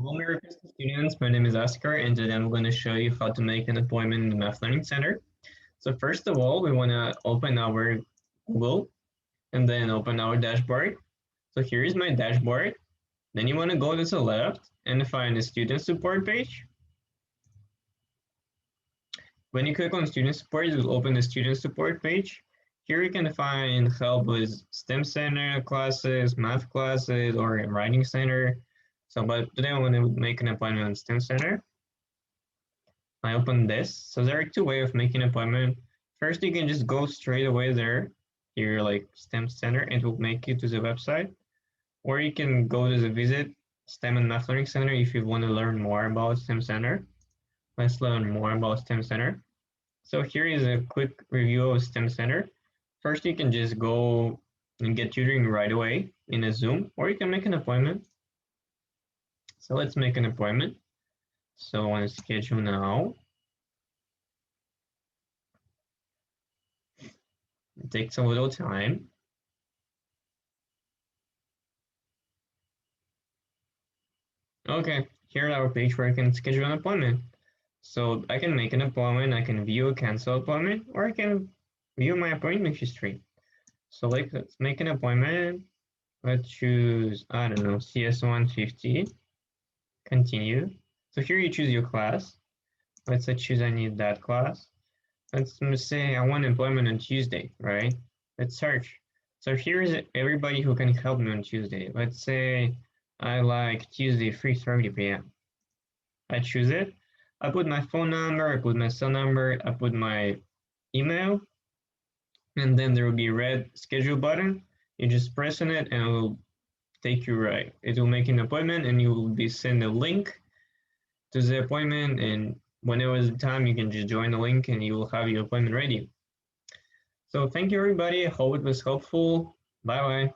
Hello, Merry Christmas students. My name is Oscar, and today I'm going to show you how to make an appointment in the Math Learning Center. So first of all, we want to open our Google and then open our dashboard. So here is my dashboard. Then you want to go to the left and find the student support page. When you click on student support, it will open the student support page. Here you can find help with STEM Center classes, math classes, or writing center. So, but today I want to make an appointment on STEM Center. I open this. So there are two ways of making an appointment. First, you can just go straight away there, here like STEM Center, and it will make you to the website. Or you can go to the visit STEM and Math Learning Center if you want to learn more about STEM Center. Let's learn more about STEM Center. So here is a quick review of STEM Center. First, you can just go and get tutoring right away in a Zoom, or you can make an appointment. So let's make an appointment. So I want to schedule now. It takes a little time. Okay, here's our page where I can schedule an appointment. So I can make an appointment, I can view a cancel appointment, or I can view my appointment history. So let's make an appointment. Let's choose, I don't know, CS150. Continue. So here you choose your class. Let's say choose I need that class. Let's say I want employment on Tuesday, right? Let's search. So here's everybody who can help me on Tuesday. Let's say I like Tuesday 3:30 p.m. I choose it. I put my phone number, I put my cell number, I put my email, and then there will be a red schedule button. You just press on it and it will take you right. It will make an appointment and you will be sent a link to the appointment, and whenever is the time, you can just join the link and you will have your appointment ready. So thank you everybody. I hope it was helpful. Bye bye.